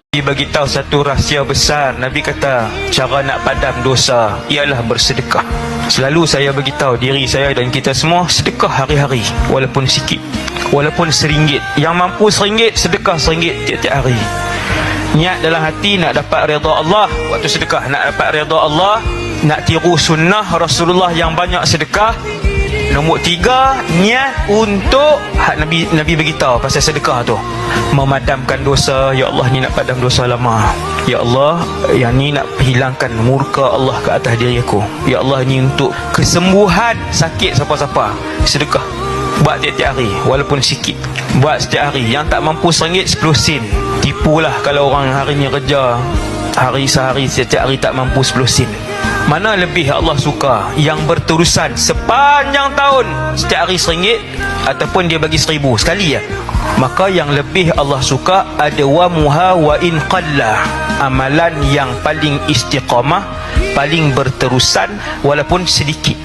Nabi bagi tahu satu rahsia besar. Nabi kata cara nak padam dosa ialah bersedekah. Selalu saya bagi tahu diri saya dan kita semua, sedekah hari-hari walaupun sikit, walaupun RM1. Yang mampu RM1, sedekah RM1 tiap-tiap hari. Niat dalam hati nak dapat redha Allah waktu sedekah, nak dapat redha Allah, nak tiru sunnah Rasulullah yang banyak sedekah. Nombor 3, niat untuk Nabi beritahu pasal sedekah tu, memadamkan dosa. Ya Allah, ni nak padam dosa lama. Ya Allah, yang ni nak hilangkan murka Allah ke atas diri aku. Ya Allah, ni untuk kesembuhan sakit siapa-siapa. Sedekah buat tiap-tiap hari walaupun sikit, buat setiap hari. Yang tak mampu RM1, 10 sen. Tipulah kalau orang hari ni kerja sehari setiap hari tak mampu 10 sen. Mana lebih Allah suka? Yang berterusan sepanjang tahun setiap hari RM1, ataupun dia bagi RM1,000 sekali ya? Maka yang lebih Allah suka ada wa muha wa in qalla, amalan yang paling istiqamah, paling berterusan walaupun sedikit.